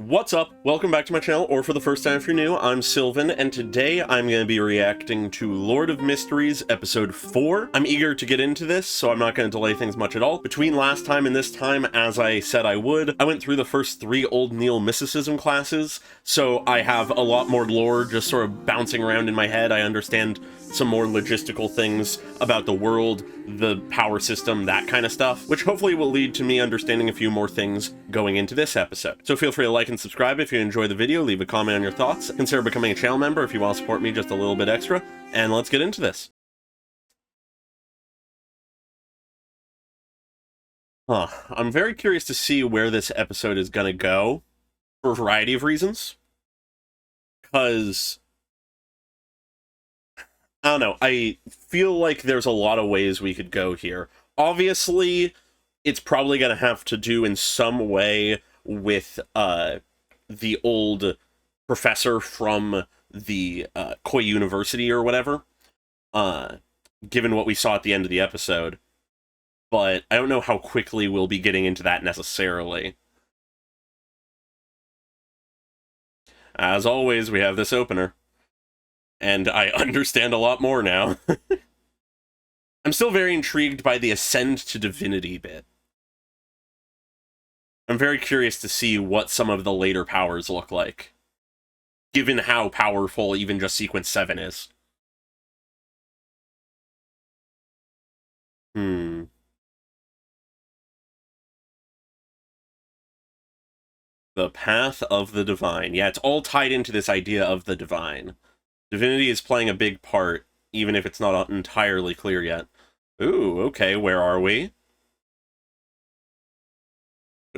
What's up? Welcome back to my channel, or for the first time if you're new, I'm Sylvan, and today I'm going to be reacting to Lord of Mysteries Episode 4. I'm eager to get into this, so I'm not going to delay things much at all. Between last time and this time, as I said I would, I went through the first 3 Old Neil mysticism classes, so I have a lot more lore just sort of bouncing around in my head. I understand some more logistical things about the world, the power system, that kind of stuff, which hopefully will lead to me understanding a few more things going into this episode. So feel free to like and subscribe if you enjoy the video, leave a comment on your thoughts, consider becoming a channel member if you want to support me just a little bit extra, and let's get into this. I'm very curious to see where this episode is gonna go, for a variety of reasons, because I don't know, I feel like there's a lot of ways we could go here. Obviously, it's probably going to have to do in some way with the old professor from the Koi University or whatever, given what we saw at the end of the episode. But I don't know how quickly we'll be getting into that necessarily. As always, we have this opener. And I understand a lot more now. I'm still very intrigued by the ascend to divinity bit. I'm very curious to see what some of the later powers look like, given how powerful even just Sequence 7 is. The path of the divine. Yeah, it's all tied into this idea of the divine. Divinity is playing a big part, even if it's not entirely clear yet. Ooh, okay, where are we?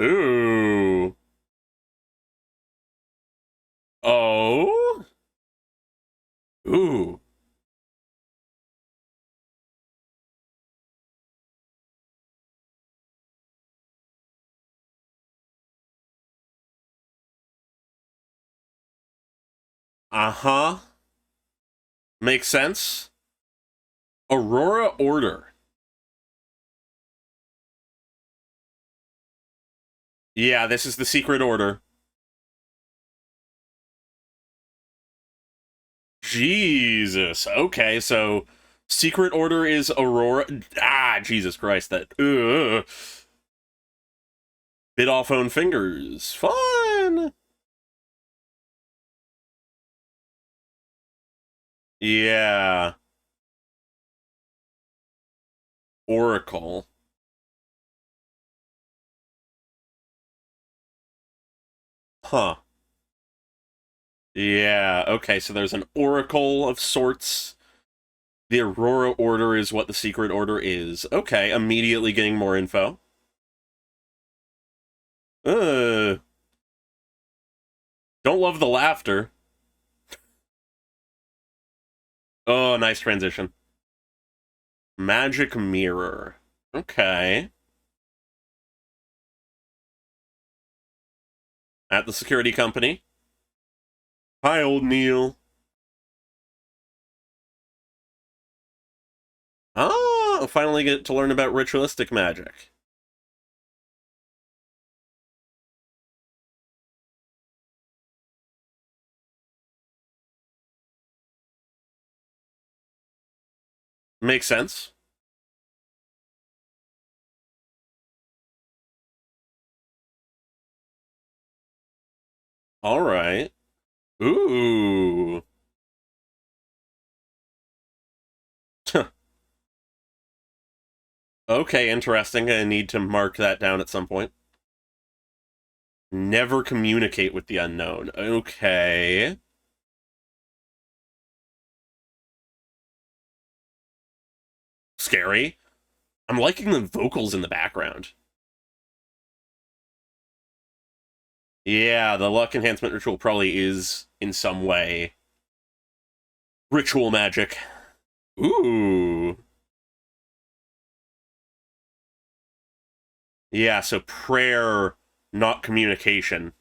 Ooh. Oh? Ooh. Uh-huh. Makes sense. Aurora Order. Yeah, this is the secret order. Jesus. Okay, so secret order is Aurora. Ah, Jesus Christ, that. Bit off own fingers. Fun. Yeah. Oracle. Huh. Yeah, okay, so there's an oracle of sorts. The Aurora Order is what the secret order is. Okay, immediately getting more info. Uh, don't love the laughter. Oh, nice transition. Magic mirror. Okay. At the security company. Hi, old Neil. Oh, finally get to learn about ritualistic magic. Makes sense. All right. Ooh. Okay, interesting. I need to mark that down at some point. Never communicate with the unknown. Okay. Scary. I'm liking the vocals in the background. Yeah, the luck enhancement ritual probably is, in some way, ritual magic. Ooh. Yeah, so prayer, not communication.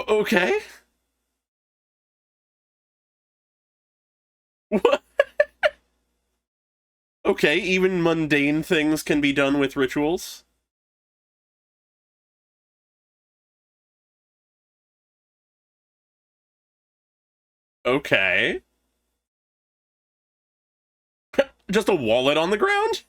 Okay. What? Okay, even mundane things can be done with rituals. Okay. Just a wallet on the ground?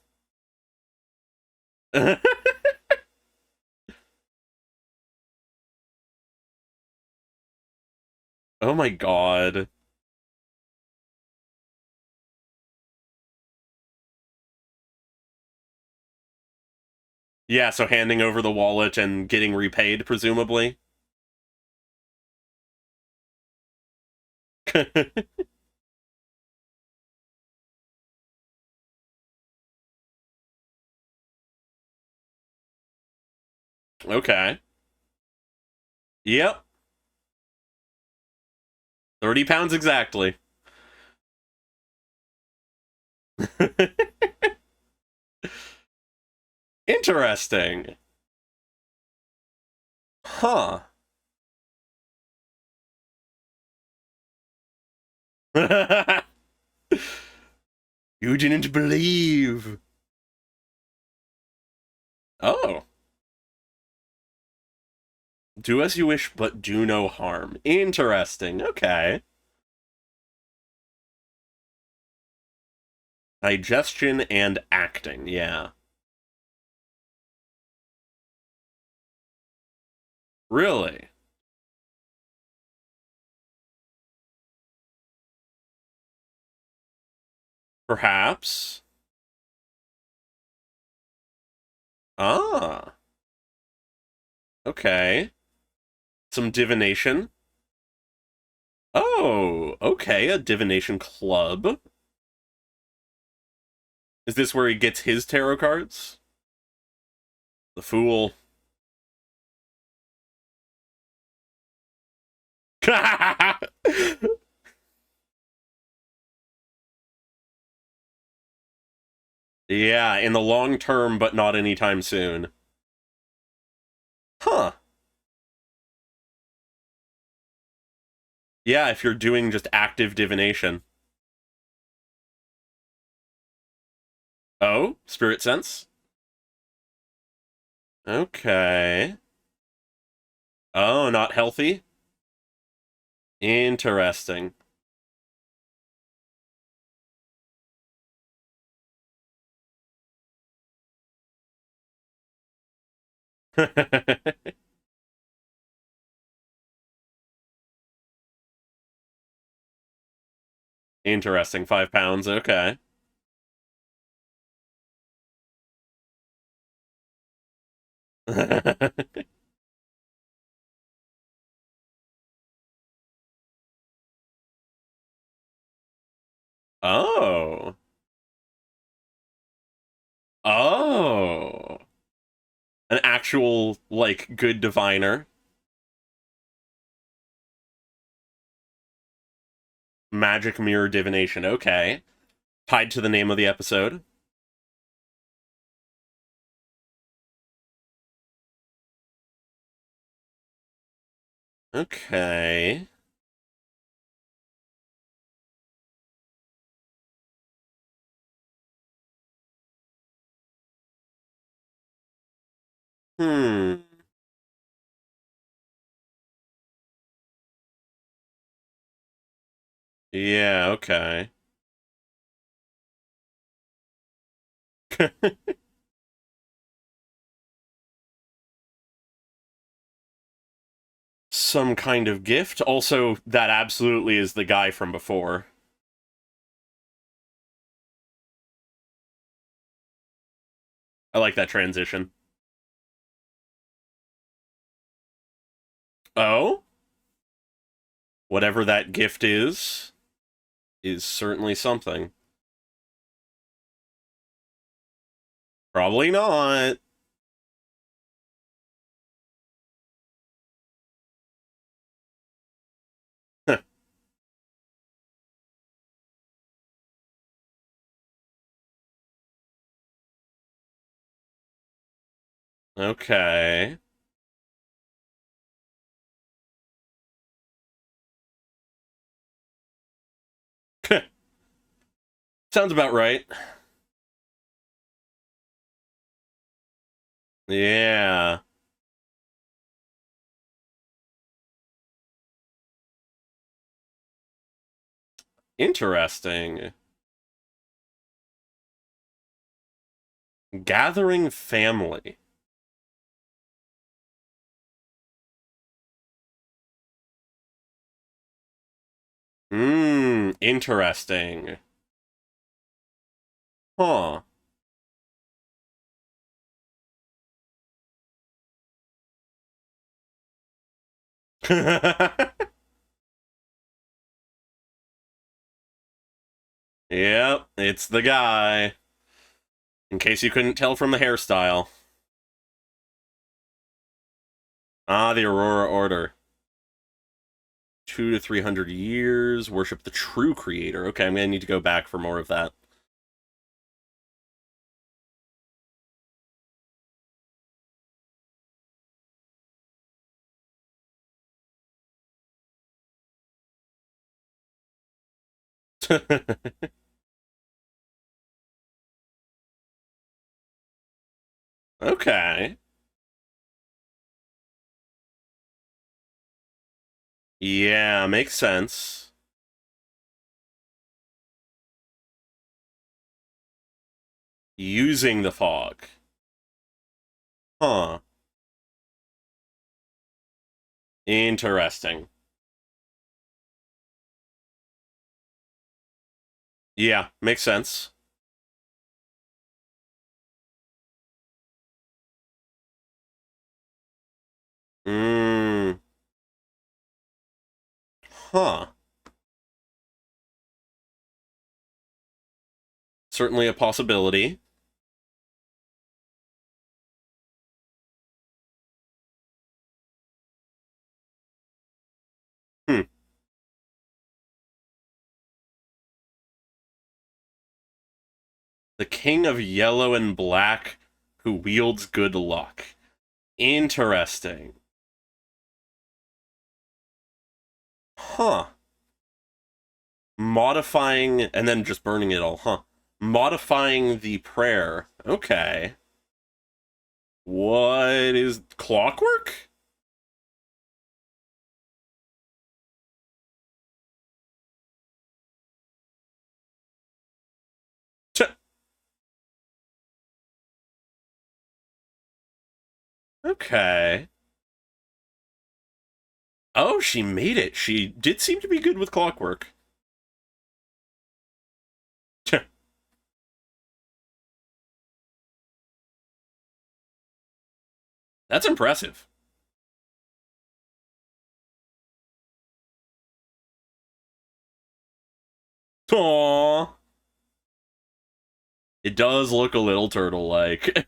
Oh my god. Yeah, so handing over the wallet and getting repaid, presumably. Okay. Yep. 30 pounds exactly. Interesting. Huh. You didn't believe. Oh. Do as you wish, but do no harm. Interesting. Okay. Digestion and acting. Yeah. Really? Perhaps? Ah. Okay. Some divination. Oh, okay. A divination club. Is this where he gets his tarot cards? The Fool. Yeah, in the long term, but not anytime soon. Huh. Yeah, if you're doing just active divination. Oh, spirit sense? Okay. Oh, not healthy? Interesting. Interesting. 5 pounds. Okay. Oh. Oh. An actual, like, good diviner. Magic mirror divination. Okay. Tied to the name of the episode. Okay. Hmm. Yeah, okay. Some kind of gift. Also, that absolutely is the guy from before. I like that transition. Oh? Whatever that gift is certainly something. Probably not. Okay. Sounds about right. Yeah. Interesting. Gathering family. Interesting. Huh. Yep, it's the guy. In case you couldn't tell from the hairstyle. Ah, the Aurora Order. 200 to 300 years. Worship the true creator. Okay, I'm gonna need to go back for more of that. Okay. Yeah, makes sense. Using the fog. Huh. Interesting. Yeah, makes sense. Mmm. Huh. Certainly a possibility. Hmm. The King of Yellow and Black who wields good luck. Interesting. Huh. Modifying and then just burning it all, huh? Modifying the prayer. Okay. What is clockwork? Ch- okay. Oh, she made it. She did seem to be good with clockwork. Ch- That's impressive. Aww. It does look a little turtle-like.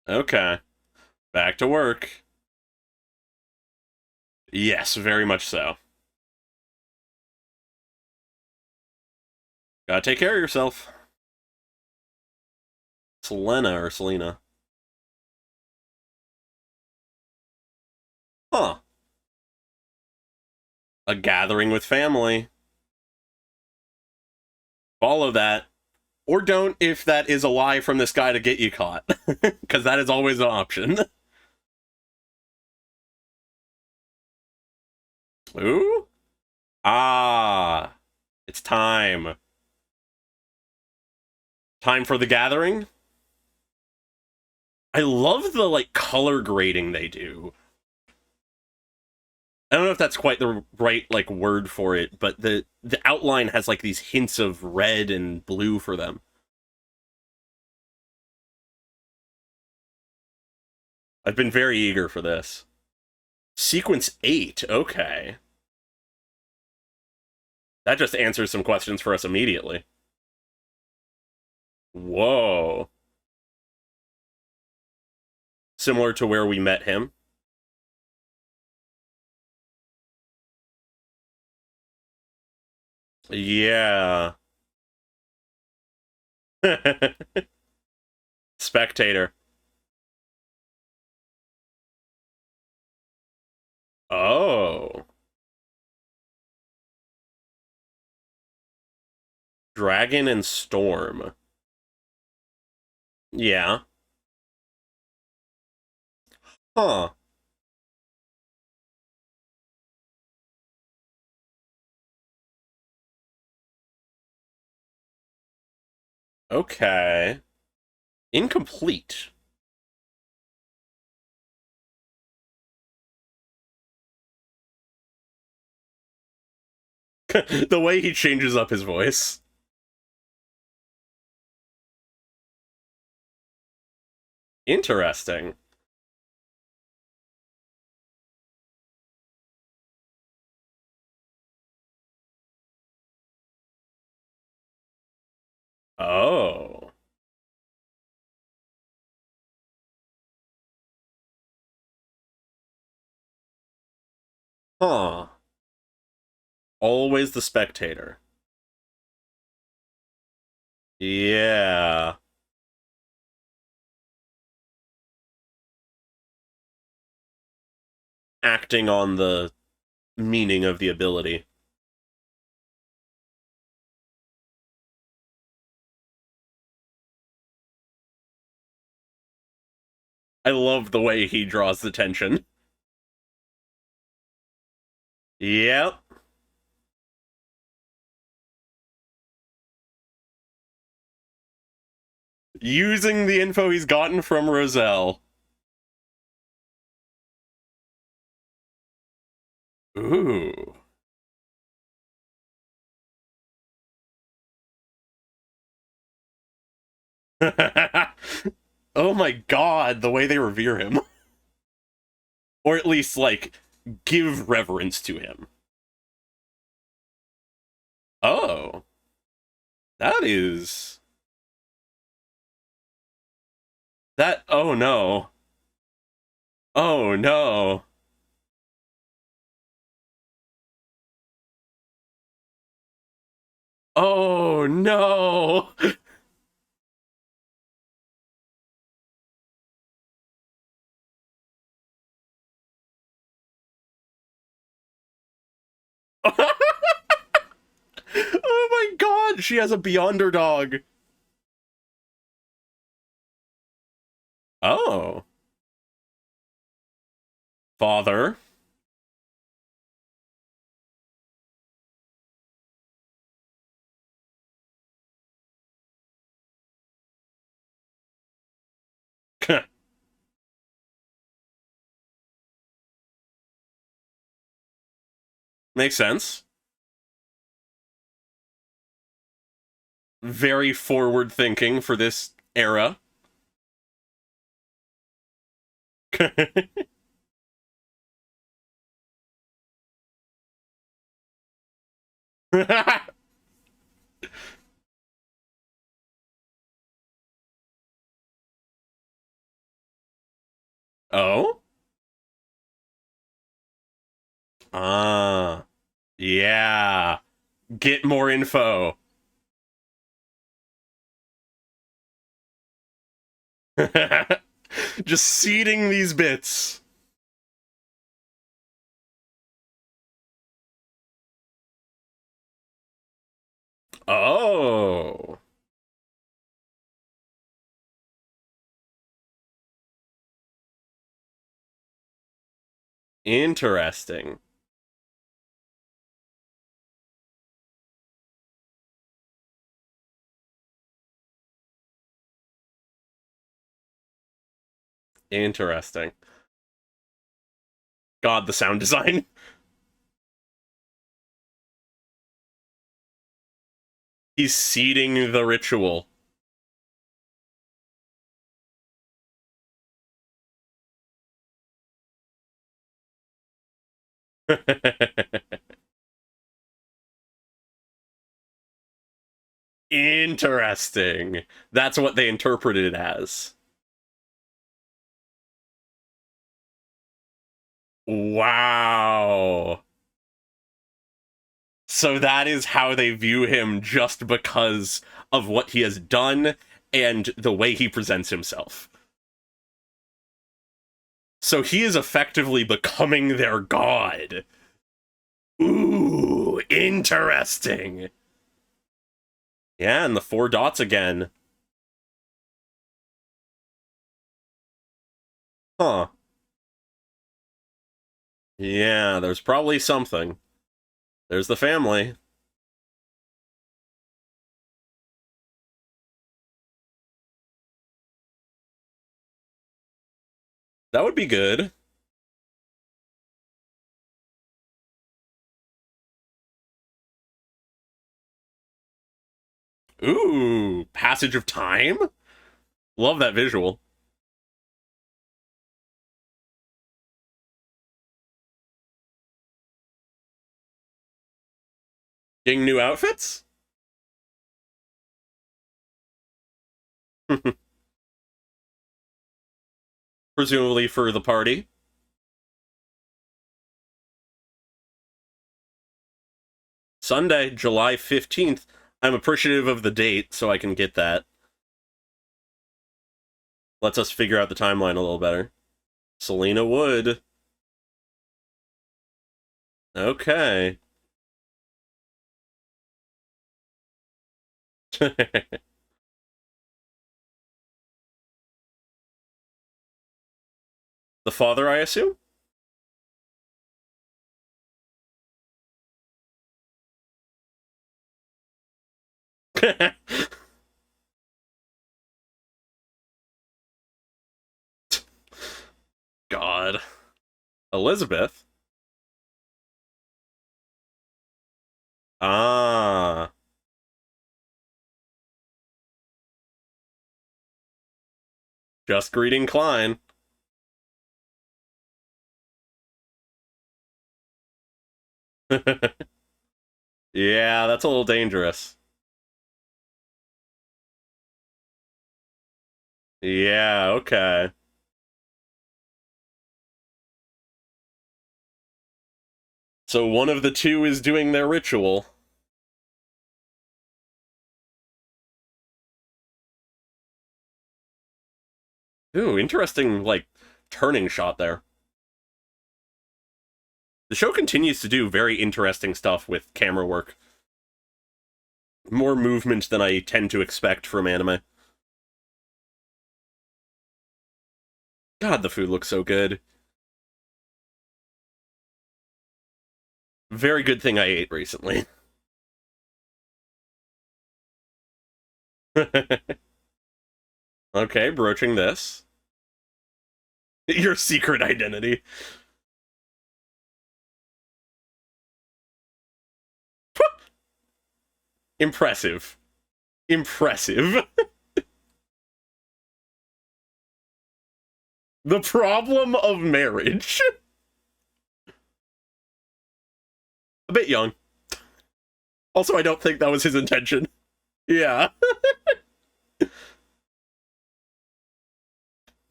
Okay. Back to work. Yes, very much so. Gotta take care of yourself. Selena or Selena. Huh. A gathering with family. Follow that. Or don't if that is a lie from this guy to get you caught. Because that is always an option. Ooh? Ah. It's time. Time for the gathering? I love the, like, color grading they do. I don't know if that's quite the right, like, word for it, but the outline has, like, these hints of red and blue for them. I've been very eager for this. Sequence 8, okay. That just answers some questions for us immediately. Whoa. Similar to where we met him. Yeah. Spectator. Oh. Dragon and Storm. Yeah. Huh. Okay. Incomplete. The way he changes up his voice. Interesting. Oh. Huh. Always the spectator. Yeah. Acting on the meaning of the ability. I love the way he draws the tension. Yep. Using the info he's gotten from Roselle. Ooh. Oh my god, the way they revere him. Or at least, like, give reverence to him. Oh. That is... That... Oh no. Oh no. Oh no. Oh my god, she has a Beyonder dog. Oh. Father. Makes sense. Very forward thinking for this era. Oh? Ah. Yeah. Get more info. Just seeding these bits. Oh. Interesting. Interesting. God, the sound design. He's seeding the ritual. Interesting. That's what they interpreted it as. Wow. So that is how they view him just because of what he has done and the way he presents himself. So he is effectively becoming their god. Ooh, interesting. Yeah, and the 4 dots again. Huh. Yeah, there's probably something. There's the family. That would be good. Ooh, passage of time? Love that visual. Getting new outfits? Presumably for the party. Sunday, July 15th. I'm appreciative of the date, so I can get that. Lets us figure out the timeline a little better. Selena Wood. Okay. The father, I assume? God. Elizabeth? Ah. Just greeting Klein. Yeah, that's a little dangerous. Yeah, okay. So one of the two is doing their ritual. Ooh, interesting, like, turning shot there. The show continues to do very interesting stuff with camera work. More movement than I tend to expect from anime. God, the food looks so good. Very good thing I ate recently. Okay, broaching this. Your secret identity. Impressive. Impressive. The problem of marriage. A bit young. Also, I don't think that was his intention. Yeah.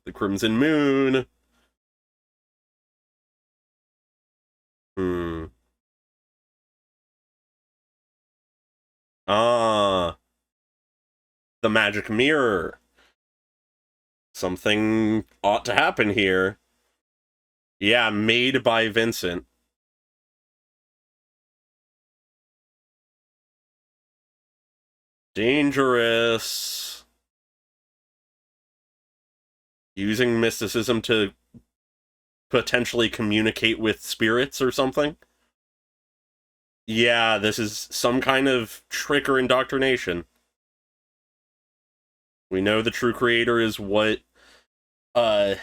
The Crimson Moon. Hmm. Ah. The magic mirror. Something ought to happen here. Yeah, made by Vincent. Dangerous. Using mysticism to potentially communicate with spirits or something. Yeah, this is some kind of trick or indoctrination. We know the true creator is what uh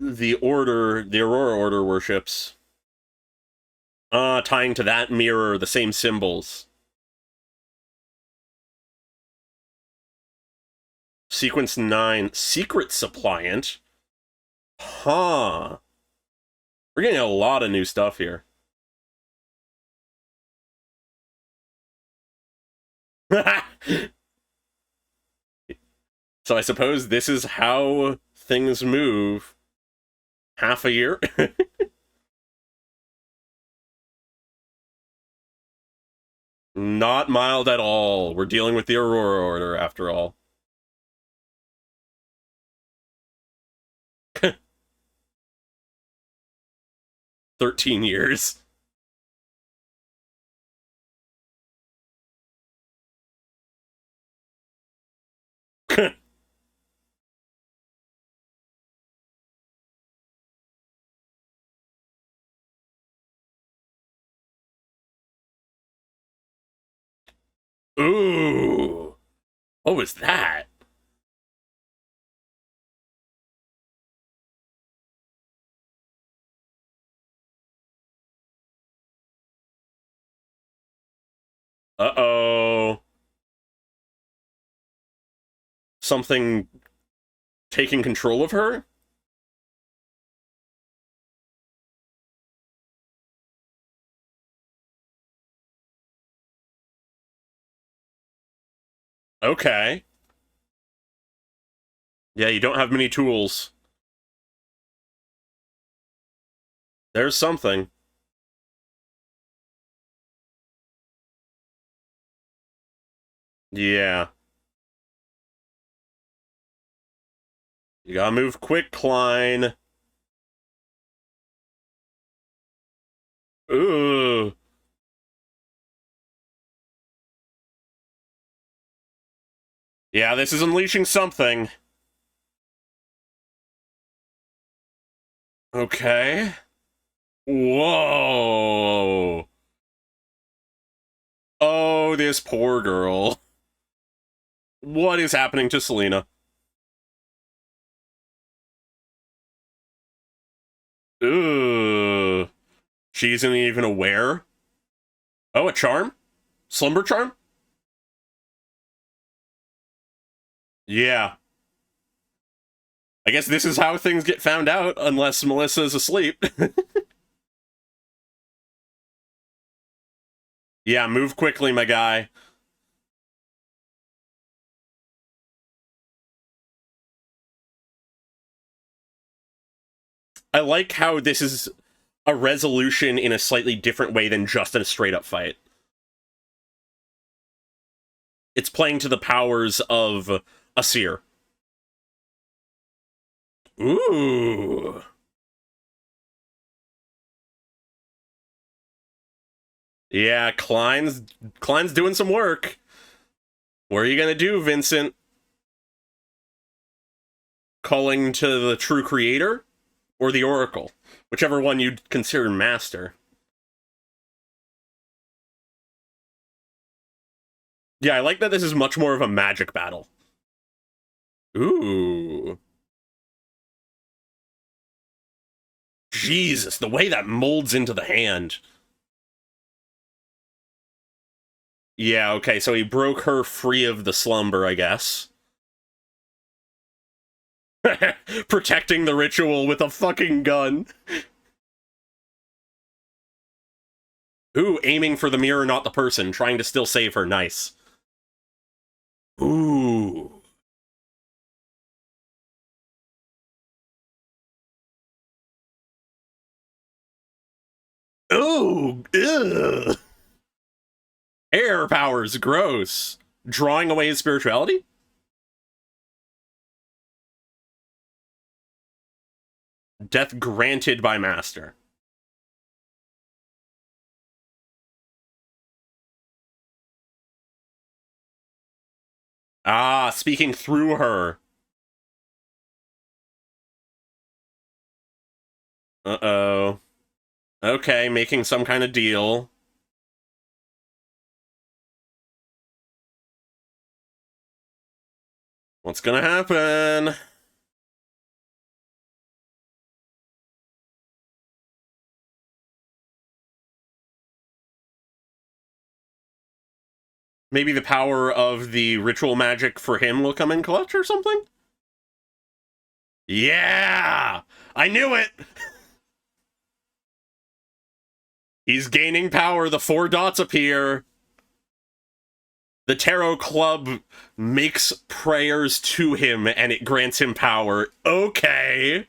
the Aurora Order worships. Tying to that mirror the same symbols. Sequence 9, Secret Suppliant. Huh. We're getting a lot of new stuff here. So I suppose this is how things move. Half a year? Not mild at all. We're dealing with the Aurora Order, after all. 13 years. Ooh. What was that? Uh-oh. Something taking control of her? Okay. Yeah, you don't have many tools. There's something. Yeah. You gotta move quick, Klein. Ooh. Yeah, this is unleashing something. Okay. Whoa. Oh, this poor girl. What is happening to Selena? Ooh. She isn't even aware? Oh, a charm? Slumber charm? Yeah. I guess this is how things get found out, unless Melissa's asleep. Yeah, move quickly, my guy. I like how this is a resolution in a slightly different way than just in a straight-up fight. It's playing to the powers of a seer. Ooh. Yeah, Klein's doing some work. What are you gonna do, Vincent? Calling to the true creator? Or the Oracle? Whichever one you'd consider master. Yeah, I like that this is much more of a magic battle. Ooh. Jesus, the way that molds into the hand. Yeah, okay, so he broke her free of the slumber, I guess. Protecting the ritual with a fucking gun. Ooh, aiming for the mirror, not the person, trying to still save her. Nice. Ooh. Ooh. Ugh. Air powers, gross. Drawing away his spirituality? Death granted by master. Ah, speaking through her. Uh-oh. Okay, making some kind of deal. What's gonna happen? Maybe the power of the ritual magic for him will come in clutch or something? Yeah! I knew it! He's gaining power. The 4 dots appear. The Tarot Club makes prayers to him and it grants him power. Okay.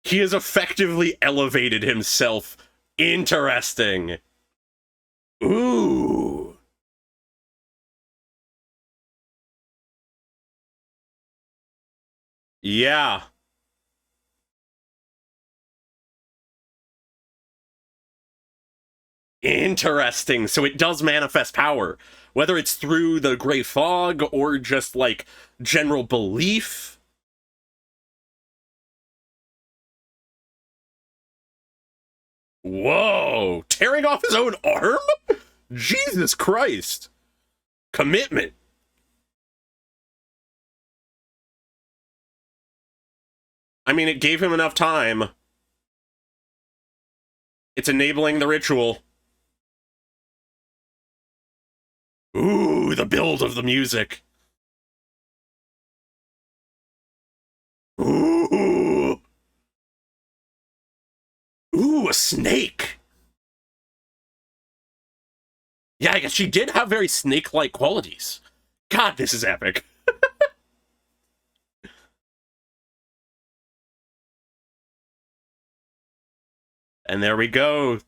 He has effectively elevated himself. Interesting. Ooh. Yeah. Interesting. So it does manifest power, whether it's through the gray fog or just like general belief. Whoa, tearing off his own arm? Jesus Christ. Commitment. I mean, it gave him enough time. It's enabling the ritual. Ooh, the build of the music. Ooh. Ooh, a snake. Yeah, I guess she did have very snake-like qualities. God, this is epic. And there we go.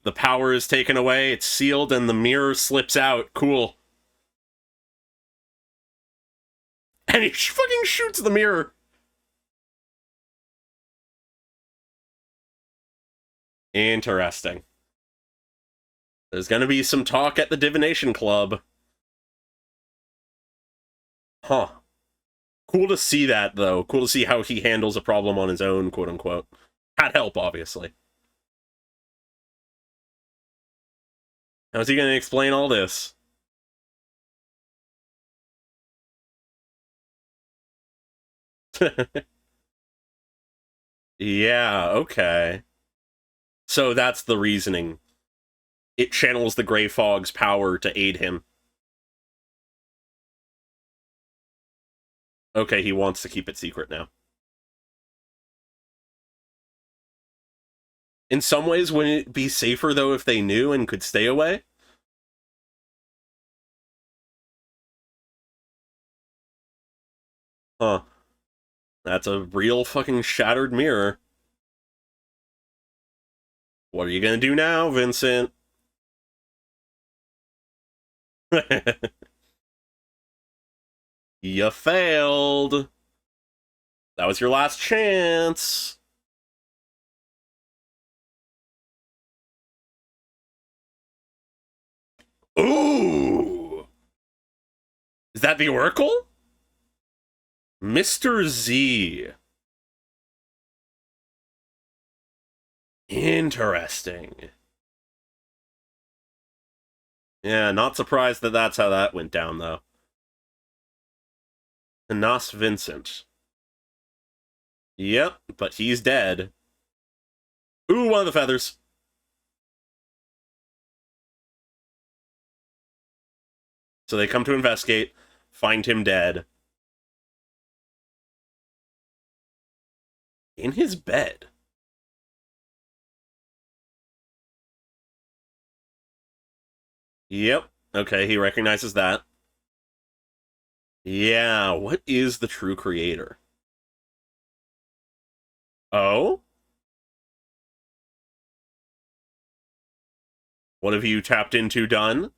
The power is taken away, it's sealed, and the mirror slips out. Cool. And he fucking shoots the mirror. Interesting. There's gonna be some talk at the Divination Club. Huh. Cool to see that, though. Cool to see how he handles a problem on his own, quote-unquote. Had help, obviously. How's he gonna explain all this? Yeah, okay. So that's the reasoning. It channels the Grey Fog's power to aid him. Okay, he wants to keep it secret now. In some ways, wouldn't it be safer, though, if they knew and could stay away? Huh. That's a real fucking shattered mirror. What are you gonna do now, Vincent? You failed. That was your last chance. Ooh! Is that the Oracle? Mr. Z. Interesting. Yeah, not surprised that that's how that went down, though. Nas Vincent. Yep, but he's dead. Ooh, one of the feathers. So they come to investigate, find him dead. In his bed. Yep. Okay, he recognizes that. Yeah, what is the true creator? Oh? What have you tapped into done?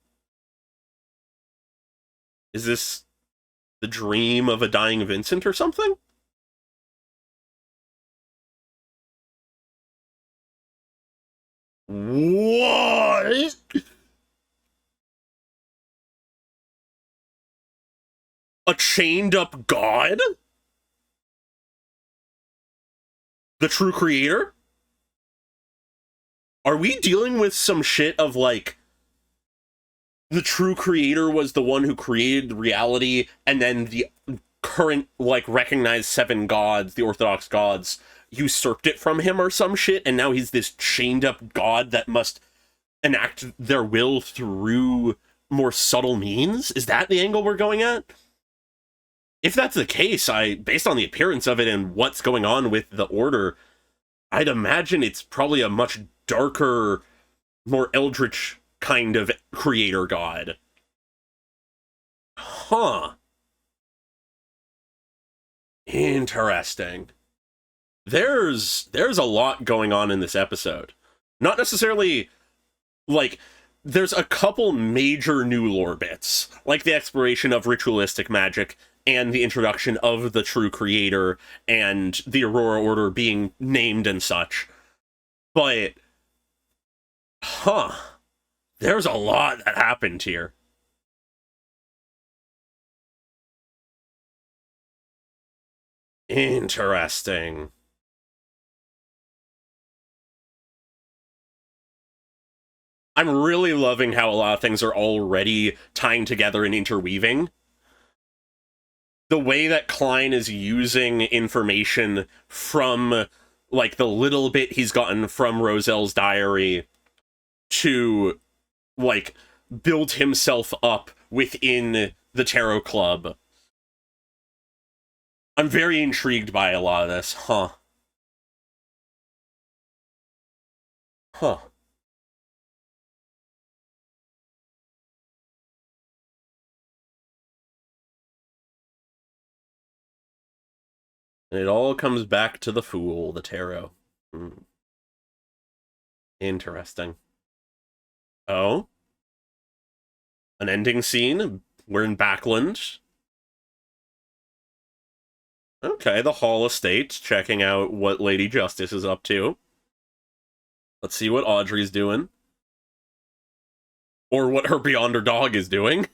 Is this the dream of a dying Vincent or something? What? A chained up god? The true creator? Are we dealing with some shit of like the true creator was the one who created the reality, and then the current, like, recognized seven gods, the Orthodox gods, usurped it from him or some shit, and now he's this chained up god that must enact their will through more subtle means? Is that the angle we're going at? If that's the case, based on the appearance of it and what's going on with the Order, I'd imagine it's probably a much darker, more eldritch kind of creator god. Huh. Interesting. There's a lot going on in this episode. Not necessarily, like, there's a couple major new lore bits, like the exploration of ritualistic magic and the introduction of the true creator and the Aurora Order being named and such. But, huh. There's a lot that happened here. Interesting. I'm really loving how a lot of things are already tying together and interweaving. The way that Klein is using information from, like, the little bit he's gotten from Roselle's diary to, like, build himself up within the Tarot Club. I'm very intrigued by a lot of this. Huh. And it all comes back to the Fool, the Tarot. Interesting. Oh? An ending scene? We're in Backland. Okay, the Hall Estate, checking out what Lady Justice is up to. Let's see what Audrey's doing. Or what her Beyonder dog is doing.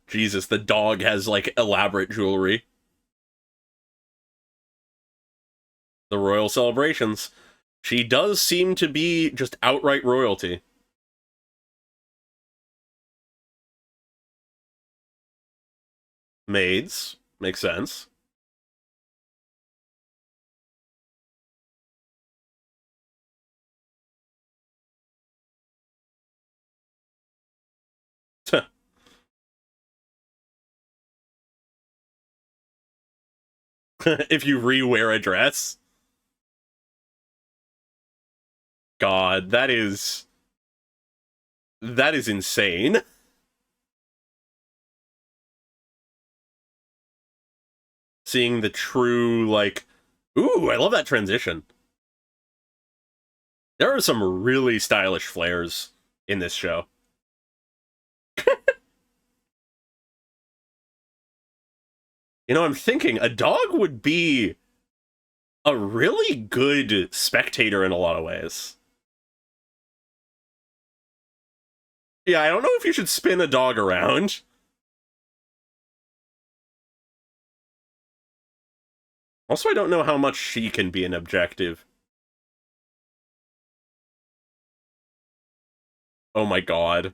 Jesus, the dog has, like, elaborate jewelry. The royal celebrations. She does seem to be just outright royalty. Maids. Makes sense. If you re-wear a dress. God, that is insane. Seeing the true, like... Ooh, I love that transition. There are some really stylish flares in this show. You know, I'm thinking a dog would be a really good spectator in a lot of ways. Yeah, I don't know if you should spin a dog around. Also, I don't know how much she can be an objective. Oh my god.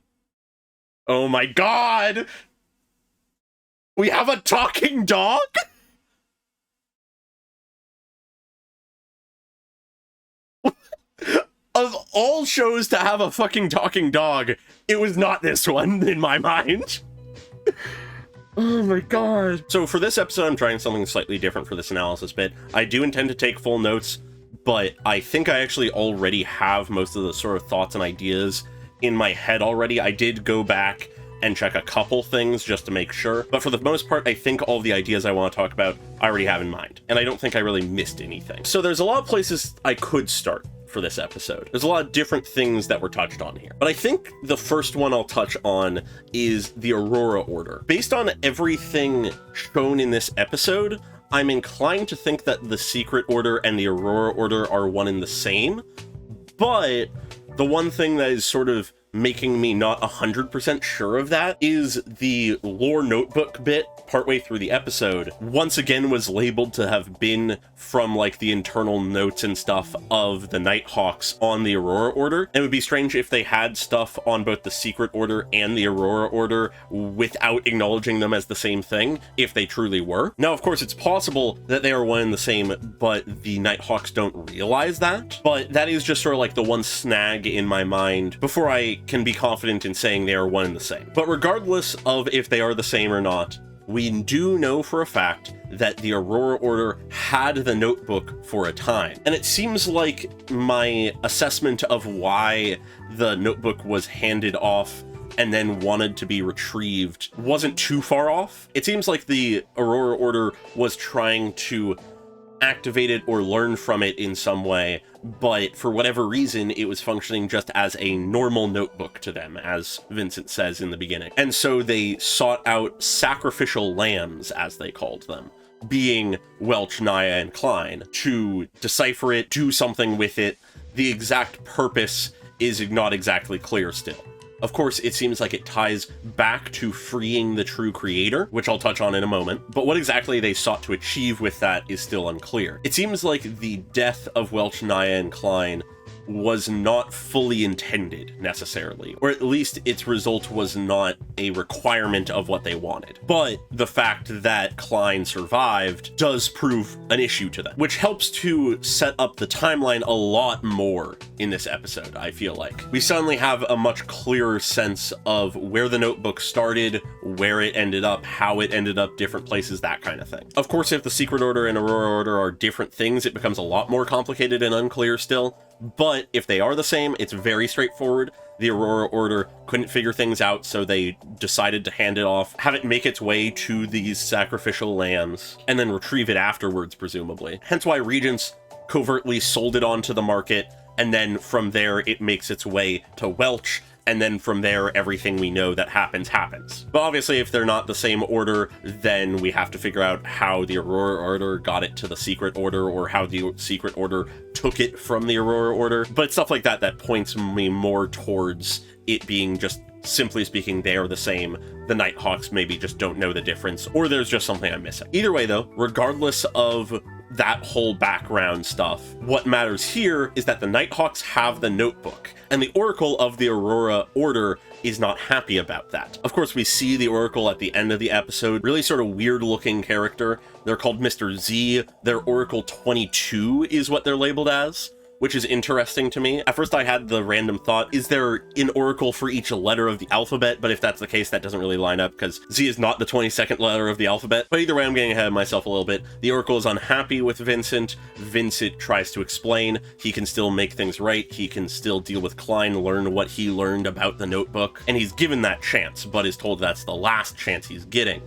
Oh my god! We have a talking dog?! Of all shows to have a fucking talking dog, it was not this one, in my mind. Oh my god. So for this episode, I'm trying something slightly different for this analysis bit. I do intend to take full notes, but I think I actually already have most of the sort of thoughts and ideas in my head already. I did go back and check a couple things just to make sure, but for the most part, I think all the ideas I want to talk about I already have in mind, and I don't think I really missed anything. So there's a lot of places I could start for this episode. There's a lot of different things that were touched on here, but I think the first one I'll touch on is the Aurora Order. Based on everything shown in this episode, I'm inclined to think that the Secret Order and the Aurora Order are one and the same, but the one thing that is sort of making me not 100% sure of that is the lore notebook bit partway through the episode once again was labeled to have been from, like, the internal notes and stuff of the Nighthawks on the Aurora Order. And it would be strange if they had stuff on both the Secret Order and the Aurora Order without acknowledging them as the same thing, if they truly were. Now, of course, it's possible that they are one and the same, but the Nighthawks don't realize that. But that is just sort of like the one snag in my mind before I can be confident in saying they are one and the same. But regardless of if they are the same or not, we do know for a fact that the Aurora Order had the notebook for a time. And it seems like my assessment of why the notebook was handed off and then wanted to be retrieved wasn't too far off. It seems like the Aurora Order was trying to activate it or learn from it in some way, but for whatever reason, it was functioning just as a normal notebook to them, as Vincent says in the beginning. And so they sought out sacrificial lambs, as they called them, being Welch, Naya, and Klein, to decipher it, do something with it. The exact purpose is not exactly clear still. Of course, it seems like it ties back to freeing the true creator, which I'll touch on in a moment, but what exactly they sought to achieve with that is still unclear. It seems like the death of Welch, Naya, and Klein was not fully intended, necessarily, or at least its result was not a requirement of what they wanted. But the fact that Klein survived does prove an issue to them, which helps to set up the timeline a lot more in this episode, I feel like. We suddenly have a much clearer sense of where the notebook started, where it ended up, how it ended up, different places, that kind of thing. Of course, if the Secret Order and Aurora Order are different things, it becomes a lot more complicated and unclear still. But if they are the same, it's very straightforward. The Aurora Order couldn't figure things out, so they decided to hand it off, have it make its way to these sacrificial lambs, and then retrieve it afterwards, presumably. Hence why Regents covertly sold it onto the market, and then from there it makes its way to Welch, and then from there everything we know that happens. But obviously if they're not the same order, then we have to figure out how the Aurora Order got it to the Secret Order, or how the Secret Order took it from the Aurora Order. But stuff like that that points me more towards it being just, simply speaking, they are the same. The Nighthawks maybe just don't know the difference, or there's just something I'm missing. Either way though, regardless of that whole background stuff, what matters here is that the Nighthawks have the notebook, and the Oracle of the Aurora Order is not happy about that. Of course, we see the Oracle at the end of the episode, really sort of weird looking character. They're called Mr. Z. Their Oracle 22 is what they're labeled as, which is interesting to me. At first I had the random thought, is there an oracle for each letter of the alphabet? But if that's the case, that doesn't really line up, because Z is not the 22nd letter of the alphabet. But either way, I'm getting ahead of myself a little bit. The oracle is unhappy with Vincent. Vincent tries to explain. He can still make things right. He can still deal with Klein, learn what he learned about the notebook. And he's given that chance, but is told that's the last chance he's getting.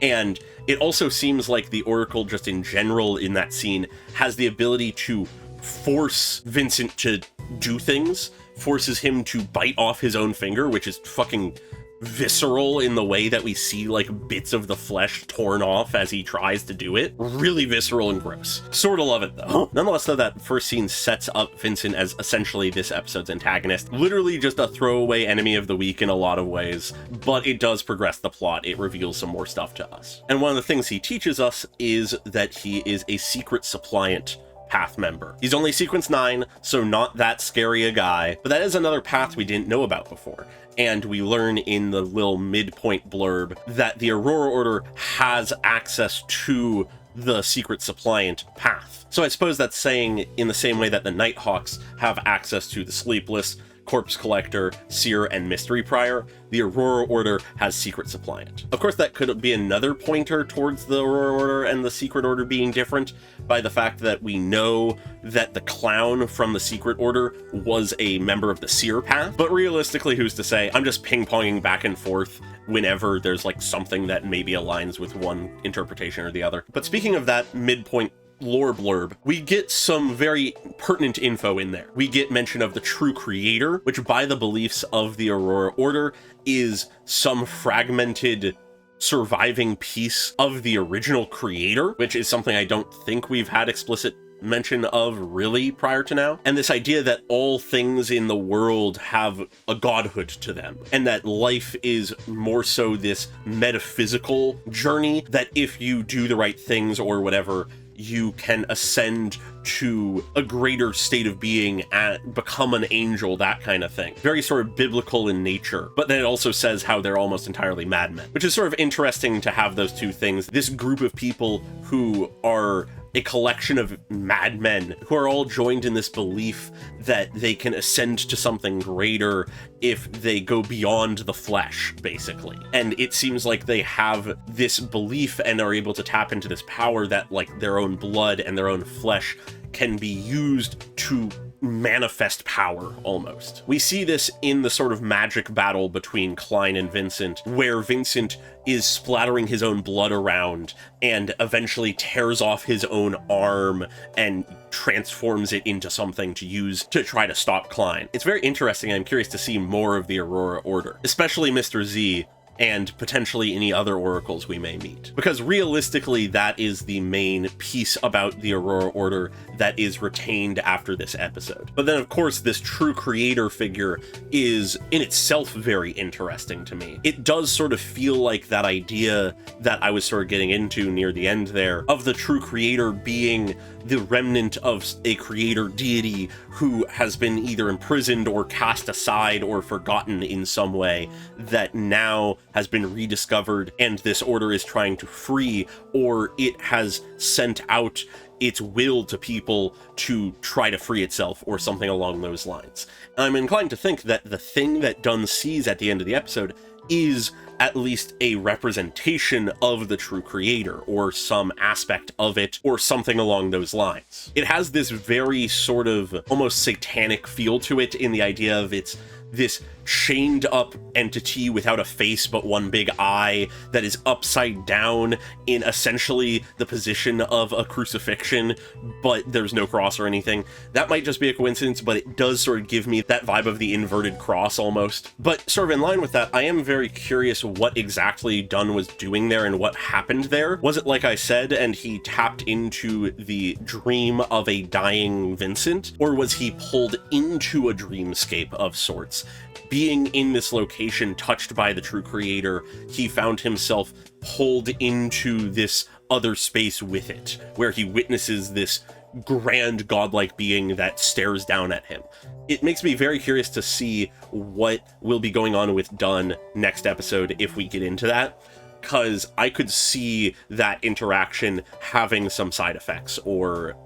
And it also seems like the oracle, just in general in that scene, has the ability to force Vincent to do things, forces him to bite off his own finger, which is fucking visceral in the way that we see like bits of the flesh torn off as he tries to do it. Really visceral and gross. Sort of love it though. Nonetheless though, that first scene sets up Vincent as essentially this episode's antagonist. Literally just a throwaway enemy of the week in a lot of ways, but it does progress the plot. It reveals some more stuff to us. And one of the things he teaches us is that he is a secret suppliant path member. He's only sequence 9, so not that scary a guy, but that is another path we didn't know about before. And we learn in the little midpoint blurb that the Aurora Order has access to the secret suppliant path. So I suppose that's saying, in the same way that the Nighthawks have access to the Sleepless, Corpse Collector, Seer, and Mystery Prior, the Aurora Order has Secret Suppliant. Of course, that could be another pointer towards the Aurora Order and the Secret Order being different by the fact that we know that the clown from the Secret Order was a member of the Seer path, but realistically, who's to say? I'm just ping-ponging back and forth whenever there's like something that maybe aligns with one interpretation or the other. But speaking of that midpoint lore blurb, we get some very pertinent info in there. We get mention of the true creator, which by the beliefs of the Aurora Order is some fragmented surviving piece of the original creator, which is something I don't think we've had explicit mention of really prior to now. And this idea that all things in the world have a godhood to them, and that life is more so this metaphysical journey, that if you do the right things or whatever, you can ascend to a greater state of being and become an angel, that kind of thing. Very sort of biblical in nature, but then it also says how they're almost entirely madmen, which is sort of interesting to have those two things. This group of people who are a collection of madmen who are all joined in this belief that they can ascend to something greater if they go beyond the flesh, basically. And it seems like they have this belief and are able to tap into this power that, like, their own blood and their own flesh can be used to manifest power, almost. We see this in the sort of magic battle between Klein and Vincent, where Vincent is splattering his own blood around and eventually tears off his own arm and transforms it into something to use to try to stop Klein. It's very interesting. I'm curious to see more of the Aurora Order, especially Mr. Z, and potentially any other oracles we may meet. Because realistically, that is the main piece about the Aurora Order that is retained after this episode. But then, of course, this true creator figure is in itself very interesting to me. It does sort of feel like that idea that I was sort of getting into near the end there, of the true creator being the remnant of a creator deity who has been either imprisoned or cast aside or forgotten in some way, that now has been rediscovered and this order is trying to free, or it has sent out its will to people to try to free itself, or something along those lines. I'm inclined to think that the thing that Dunn sees at the end of the episode is at least a representation of the true creator, or some aspect of it, or something along those lines. It has this very sort of almost satanic feel to it, in the idea of it's this chained up entity without a face but one big eye that is upside down in essentially the position of a crucifixion, but there's no cross or anything. That might just be a coincidence, but it does sort of give me that vibe of the inverted cross almost. But sort of in line with that, I am very curious what exactly Dunn was doing there and what happened there. Was it like I said, and he tapped into the dream of a dying Vincent, or was he pulled into a dreamscape of sorts? Being in this location touched by the true creator, he found himself pulled into this other space with it, where he witnesses this grand godlike being that stares down at him. It makes me very curious to see what will be going on with Dunn next episode if we get into that, because I could see that interaction having some side effects or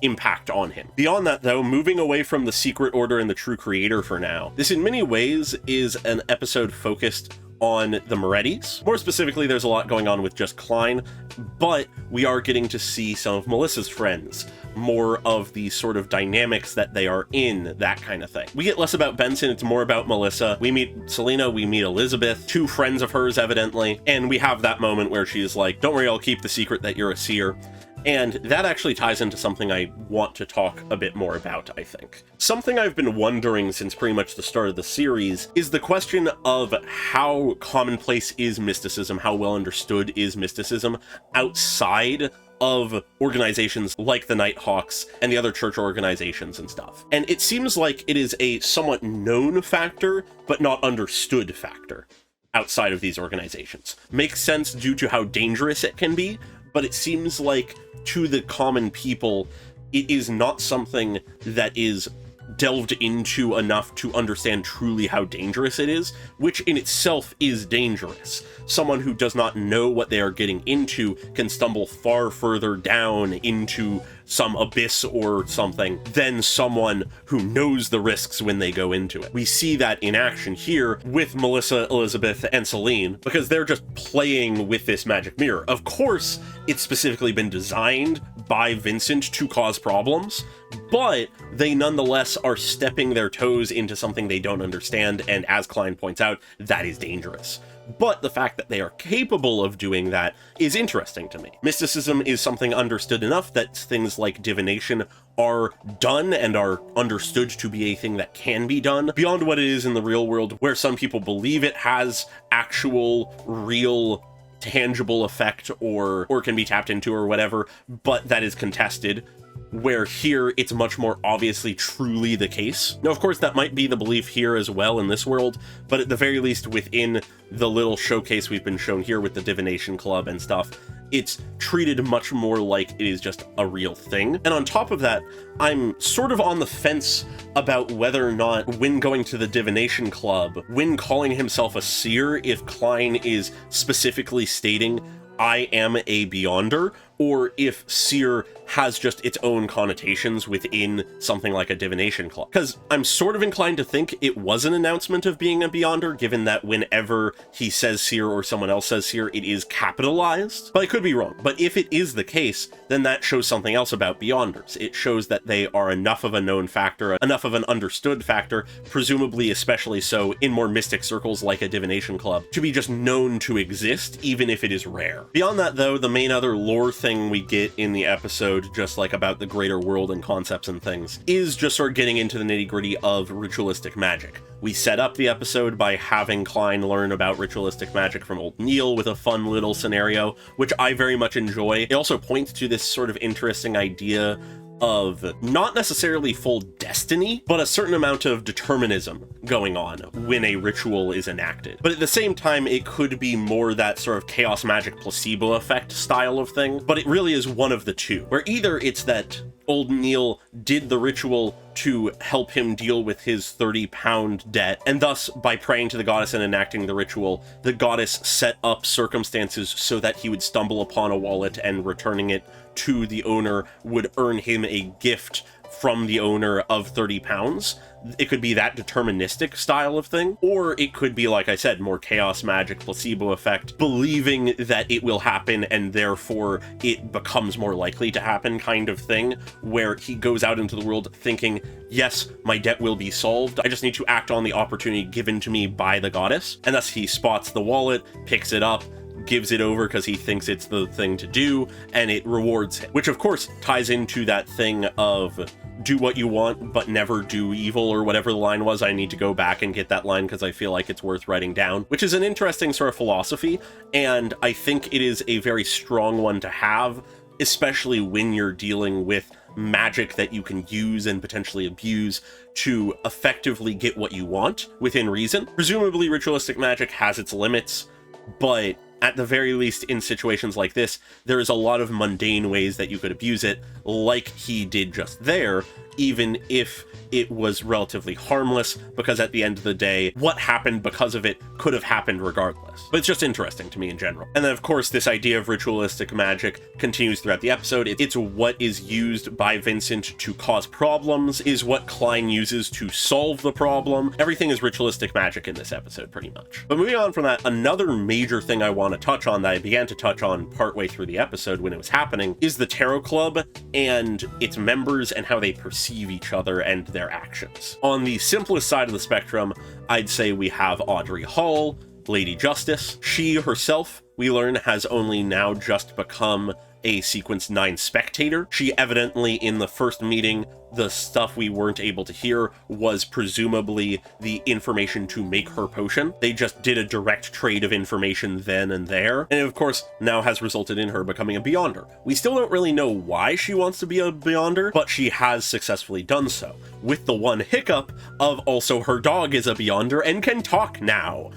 impact on him. Beyond that, though, moving away from the Secret Order and the true creator for now, this in many ways is an episode focused on the Morettis. More specifically, there's a lot going on with just Klein, but we are getting to see some of Melissa's friends, more of the sort of dynamics that they are in, that kind of thing. We get less about Benson, it's more about Melissa. We meet Selena, we meet Elizabeth, two friends of hers evidently, and we have that moment where she's like, don't worry, I'll keep the secret that you're a seer. And that actually ties into something I want to talk a bit more about, I think. Something I've been wondering since pretty much the start of the series is the question of how commonplace is mysticism, how well understood is mysticism outside of organizations like the Nighthawks and the other church organizations and stuff. And it seems like it is a somewhat known factor, but not understood factor outside of these organizations. Makes sense due to how dangerous it can be, but it seems like to the common people, it is not something that is delved into enough to understand truly how dangerous it is, which in itself is dangerous. Someone who does not know what they are getting into can stumble far further down into some abyss or something than someone who knows the risks when they go into it. We see that in action here with Melissa, Elizabeth, and Celine, because they're just playing with this magic mirror. Of course, it's specifically been designed by Vincent to cause problems, but they nonetheless are stepping their toes into something they don't understand, and as Klein points out, that is dangerous. But the fact that they are capable of doing that is interesting to me. Mysticism is something understood enough that things like divination are done and are understood to be a thing that can be done beyond what it is in the real world, where some people believe it has actual, real, tangible effect or can be tapped into or whatever, but that is contested. Where here it's much more obviously truly the case. Now, of course, that might be the belief here as well in this world, but at the very least within the little showcase we've been shown here with the Divination Club and stuff, it's treated much more like it is just a real thing. And on top of that, I'm sort of on the fence about whether or not when going to the Divination Club, when calling himself a seer, if Klein is specifically stating, I am a Beyonder, or if seer has just its own connotations within something like a divination club. Because I'm sort of inclined to think it was an announcement of being a Beyonder, given that whenever he says seer or someone else says seer, it is capitalized. But I could be wrong. But if it is the case, then that shows something else about Beyonders. It shows that they are enough of a known factor, enough of an understood factor, presumably especially so in more mystic circles like a divination club, to be just known to exist, even if it is rare. Beyond that, though, the main other lore thing thing we get in the episode, just like about the greater world and concepts and things, is just sort of getting into the nitty-gritty of ritualistic magic. We set up the episode by having Klein learn about ritualistic magic from old Neil with a fun little scenario, which I very much enjoy. It also points to this sort of interesting idea of not necessarily full destiny, but a certain amount of determinism going on when a ritual is enacted. But at the same time, it could be more that sort of chaos magic placebo effect style of thing, but it really is one of the two, where either it's that old Neil did the ritual to help him deal with his 30-pound debt, and thus, by praying to the goddess and enacting the ritual, the goddess set up circumstances so that he would stumble upon a wallet, and returning it to the owner would earn him a gift from the owner of 30 pounds. It could be that deterministic style of thing, or it could be, like I said, more chaos magic, placebo effect, believing that it will happen and therefore it becomes more likely to happen kind of thing, where he goes out into the world thinking, yes, my debt will be solved, I just need to act on the opportunity given to me by the goddess. And thus he spots the wallet, picks it up, gives it over because he thinks it's the thing to do, and it rewards him. Which of course ties into that thing of do what you want, but never do evil, or whatever the line was. I need to go back and get that line because I feel like it's worth writing down, which is an interesting sort of philosophy, and I think it is a very strong one to have, especially when you're dealing with magic that you can use and potentially abuse to effectively get what you want within reason. Presumably ritualistic magic has its limits, but at the very least, in situations like this, there is a lot of mundane ways that you could abuse it, like he did just there, even if it was relatively harmless, because at the end of the day, what happened because of it could have happened regardless. But it's just interesting to me in general. And then, of course, this idea of ritualistic magic continues throughout the episode. It's what is used by Vincent to cause problems, is what Klein uses to solve the problem. Everything is ritualistic magic in this episode, pretty much. But moving on from that, another major thing I want to touch on that I began to touch on partway through the episode when it was happening is the Tarot Club and its members and how they perceive each other and their actions. On the simplest side of the spectrum, I'd say we have Audrey Hall, Lady Justice. She herself, we learn, has only now just become a Sequence 9 spectator. She evidently, in the first meeting, the stuff we weren't able to hear was presumably the information to make her potion. They just did a direct trade of information then and there, and it, of course, now has resulted in her becoming a Beyonder. We still don't really know why she wants to be a Beyonder, but she has successfully done so, with the one hiccup of also her dog is a Beyonder and can talk now.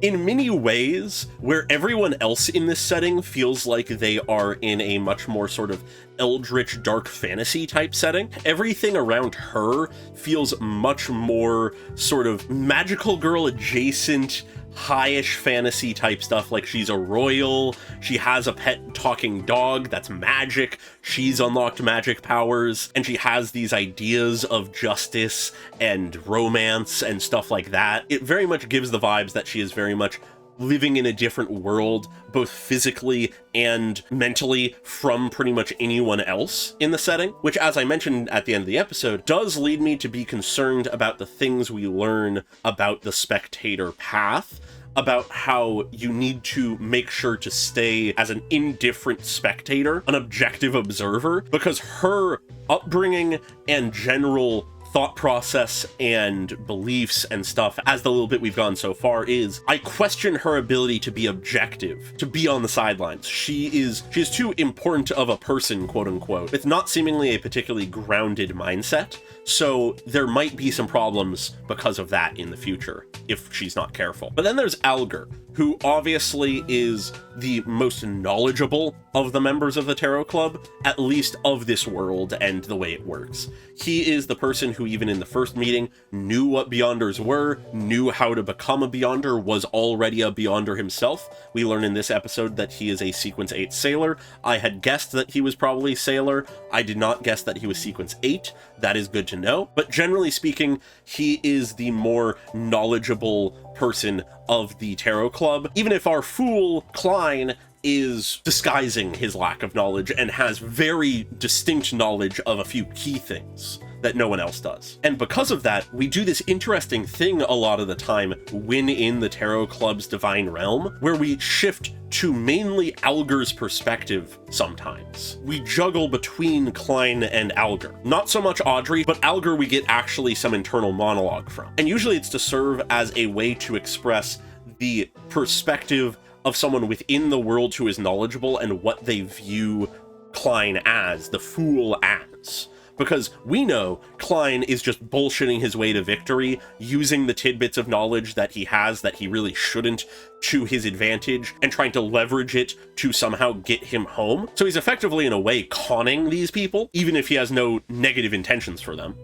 In many ways, where everyone else in this setting feels like they are in a much more sort of eldritch dark fantasy type setting, everything around her feels much more sort of magical girl adjacent, high-ish fantasy type stuff. Like she's a royal, she has a pet talking dog that's magic, she's unlocked magic powers, and she has these ideas of justice and romance and stuff like that. It very much gives the vibes that she is very much living in a different world, both physically and mentally, from pretty much anyone else in the setting, which, as I mentioned at the end of the episode, does lead me to be concerned about the things we learn about the spectator path, about how you need to make sure to stay as an indifferent spectator, an objective observer, because her upbringing and general thought process and beliefs and stuff, as the little bit we've gone so far, is I question her ability to be objective, to be on the sidelines. She is too important of a person, quote unquote. It's not seemingly a particularly grounded mindset, so there might be some problems because of that in the future if she's not careful. But then there's Alger, who obviously is the most knowledgeable of the members of the Tarot Club, at least of this world and the way it works. He is the person who, even in the first meeting, knew what Beyonders were, knew how to become a Beyonder, was already a Beyonder himself. We learn in this episode that he is a Sequence 8 sailor. I had guessed that he was probably sailor. I did not guess that he was Sequence 8. That is good to know. But generally speaking, he is the more knowledgeable person of the Tarot Club, even if our fool, Klein, is disguising his lack of knowledge and has very distinct knowledge of a few key things. that no one else does. And because of that, we do this interesting thing a lot of the time when in the Tarot Club's Divine Realm, where we shift to mainly Alger's perspective sometimes. We juggle between Klein and Alger. Not so much Audrey, but Alger we get actually some internal monologue from. And usually it's to serve as a way to express the perspective of someone within the world who is knowledgeable and what they view Klein as, the fool as. Because we know Klein is just bullshitting his way to victory, using the tidbits of knowledge that he has that he really shouldn't to his advantage, and trying to leverage it to somehow get him home. So he's effectively, in a way, conning these people, even if he has no negative intentions for them.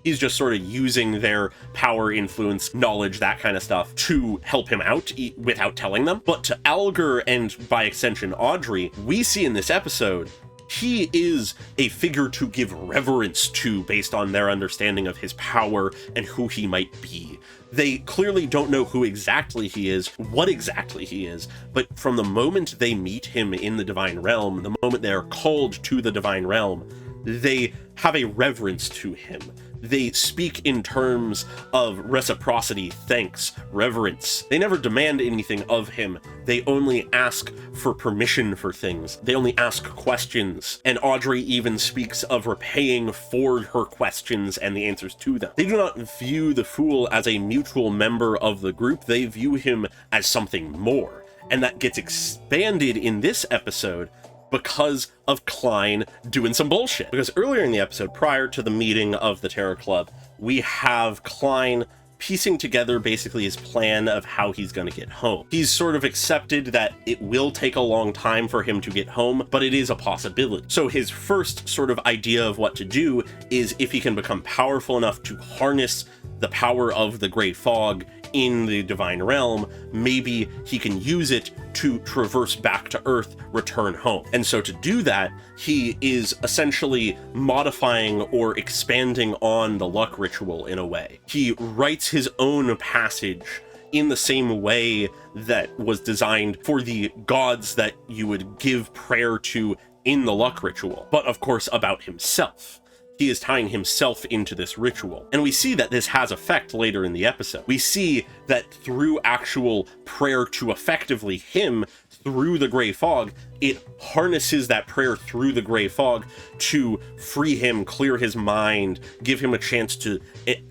He's just sort of using their power, influence, knowledge, that kind of stuff to help him out without telling them. But to Alger, and by extension Audrey, we see in this episode he is a figure to give reverence to based on their understanding of his power and who he might be. They clearly don't know who exactly he is, what exactly he is, but from the moment they meet him in the Divine Realm, the moment they are called to the Divine Realm, they have a reverence to him. They speak in terms of reciprocity, thanks, reverence. They never demand anything of him. They only ask for permission for things. They only ask questions. And Audrey even speaks of repaying for her questions and the answers to them. They do not view the Fool as a mutual member of the group. They view him as something more. And that gets expanded in this episode because of Klein doing some bullshit. Because earlier in the episode, prior to the meeting of the Tarot Club, we have Klein piecing together basically his plan of how he's going to get home. He's sort of accepted that it will take a long time for him to get home, but it is a possibility. So his first sort of idea of what to do is if he can become powerful enough to harness the power of the Great Fog in the Divine Realm, maybe he can use it to traverse back to Earth, return home. And so to do that, he is essentially modifying or expanding on the luck ritual in a way. He writes his own passage in the same way that was designed for the gods that you would give prayer to in the luck ritual, but of course about himself. He is tying himself into this ritual. And we see that this has effect later in the episode. We see that through actual prayer to effectively him through the Gray Fog, it harnesses that prayer through the Gray Fog to free him, clear his mind, give him a chance to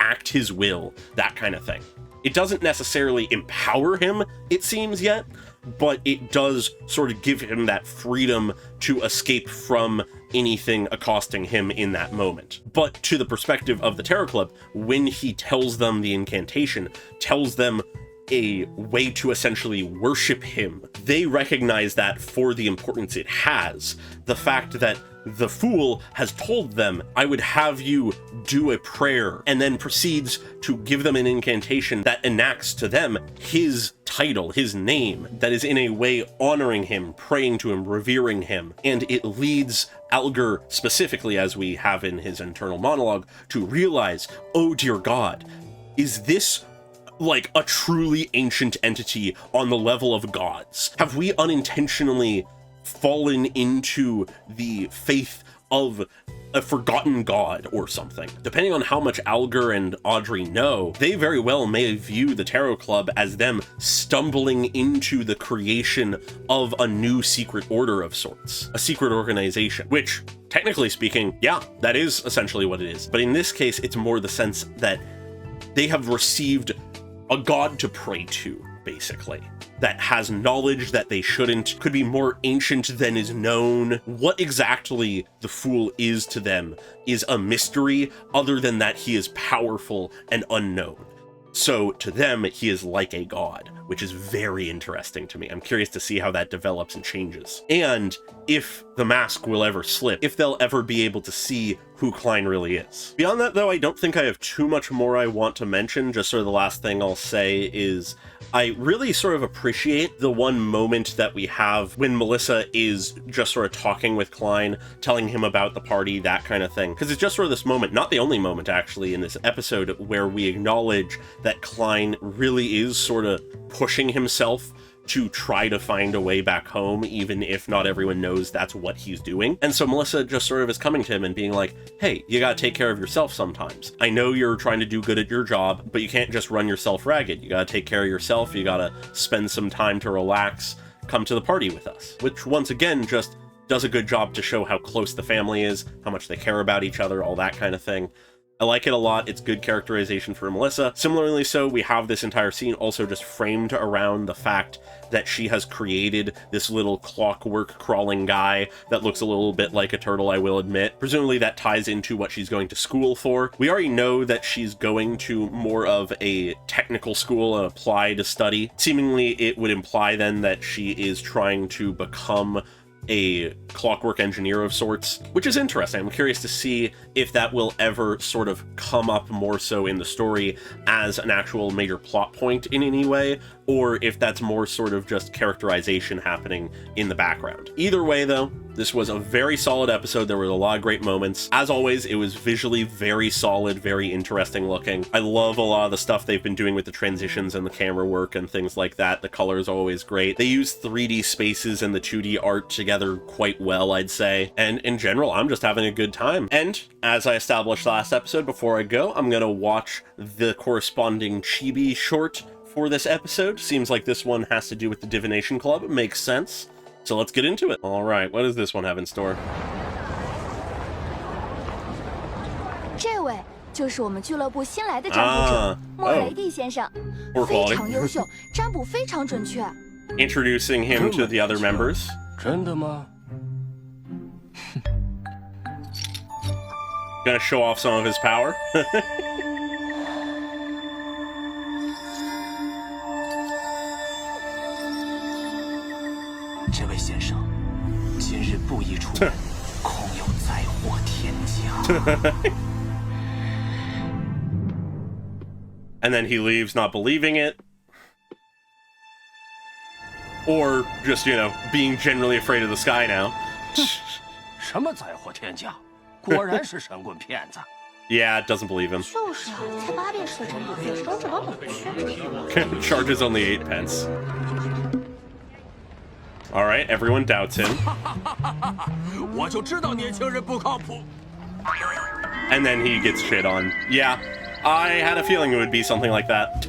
act his will, that kind of thing. It doesn't necessarily empower him, it seems yet, but it does sort of give him that freedom to escape from anything accosting him in that moment. But to the perspective of the Tarot Club, when he tells them the incantation, tells them a way to essentially worship him, they recognize that for the importance it has. The fact that the Fool has told them, I would have you do a prayer, and then proceeds to give them an incantation that enacts to them his title, his name, that is in a way honoring him, praying to him, revering him. And it leads Alger, specifically as we have in his internal monologue, to realize, oh dear God, is this like a truly ancient entity on the level of gods? Have we unintentionally fallen into the faith of a forgotten god or something? Depending on how much Alger and Audrey know, they very well may view the Tarot Club as them stumbling into the creation of a new secret order of sorts, a secret organization, which, technically speaking, yeah, that is essentially what it is. But in this case, it's more the sense that they have received a god to pray to, basically, that has knowledge that they shouldn't, could be more ancient than is known. What exactly the Fool is to them is a mystery, other than that he is powerful and unknown. So to them, he is like a god, which is very interesting to me. I'm curious to see how that develops and changes. And if the mask will ever slip, if they'll ever be able to see who Klein really is. Beyond that, though, I don't think I have too much more I want to mention. Just sort of the last thing I'll say is I really sort of appreciate the one moment that we have when Melissa is just sort of talking with Klein, telling him about the party, that kind of thing. Because it's just sort of this moment, not the only moment actually in this episode, where we acknowledge that Klein really is sort of pushing himself to try to find a way back home, even if not everyone knows that's what he's doing. And so Melissa just sort of is coming to him and being like, hey, you gotta take care of yourself sometimes. I know you're trying to do good at your job, but you can't just run yourself ragged. You gotta take care of yourself, you gotta spend some time to relax, come to the party with us. Which once again just does a good job to show how close the family is, how much they care about each other, all that kind of thing. I like it a lot. It's good characterization for Melissa. Similarly so, we have this entire scene also just framed around the fact that she has created this little clockwork crawling guy that looks a little bit like a turtle, I will admit. Presumably that ties into what she's going to school for. We already know that she's going to more of a technical school, an applied study. Seemingly it would imply then that she is trying to become a clockwork engineer of sorts, which is interesting. I'm curious to see if that will ever sort of come up more so in the story as an actual major plot point in any way, or if that's more sort of just characterization happening in the background. Either way though, this was a very solid episode. There were a lot of great moments. As always, it was visually very solid, very interesting looking. I love a lot of the stuff they've been doing with the transitions and the camera work and things like that. The colors are always great. They use 3D spaces and the 2D art together quite well, I'd say. And in general, I'm just having a good time. And as I established last episode, before I go, I'm gonna watch the corresponding Chibi short for this episode. Seems like this one has to do with the Divination Club. It makes sense. So let's get into it. All right, what does this one have in store? 这位就是我们俱乐部新来的占卜者莫雷蒂先生，非常优秀，占卜非常准确。Introducing him to the other members. 真的吗？ Gonna show off some of his power. 这位先生，今日布衣出门，恐有灾祸天降。And then he leaves not believing it. Or just, you know, being generally afraid of the sky now. 什么灾祸天降？果然是神棍骗子。 Yeah, doesn't believe him. 就是啊，才8便士的占卜费，手指都冷却。 Charges only 8 pence. All right, everyone doubts him. 我就知道年轻人不靠谱。 And then he gets shit on. Yeah, I had a feeling it would be something like that.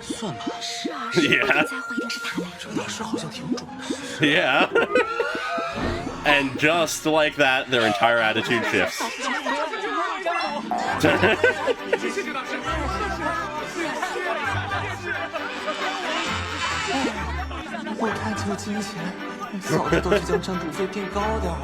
算吧。是啊， Yeah. 灾祸一定是他的。这大师好像挺准的。 Yeah. And just like that, their entire attitude shifts. 我看这个金钱，早知道就将占卜费变高点儿。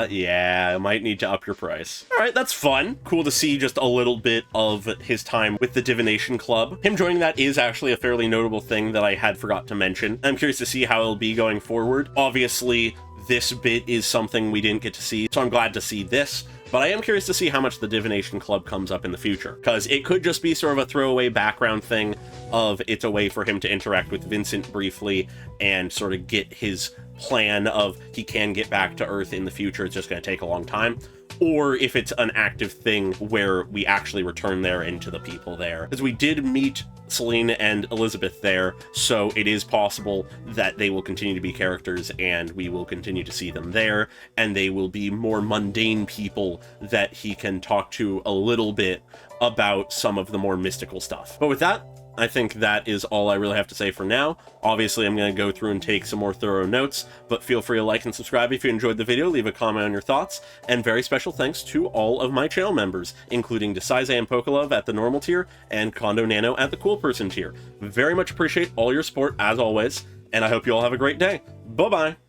Yeah, might need to up your price. All right, that's fun. Cool to see just a little bit of his time with the Divination Club. Him joining that is actually a fairly notable thing that I had forgot to mention. I'm curious to see how it'll be going forward. Obviously, this bit is something we didn't get to see, so I'm glad to see this. But I am curious to see how much the Divination Club comes up in the future, because it could just be sort of a throwaway background thing of it's a way for him to interact with Vincent briefly and sort of get his plan of he can get back to Earth in the future. It's just going to take a long time. Or if it's an active thing where we actually return there into the people there. Because we did meet Selene and Elizabeth there, so it is possible that they will continue to be characters and we will continue to see them there, and they will be more mundane people that he can talk to a little bit about some of the more mystical stuff. But with that, I think that is all I really have to say for now. Obviously, I'm going to go through and take some more thorough notes, but feel free to like and subscribe if you enjoyed the video, leave a comment on your thoughts, and very special thanks to all of my channel members, including Desaize and Pokelove at the normal tier, and Kondo Nano at the cool person tier. Very much appreciate all your support, as always, and I hope you all have a great day. Bye-bye!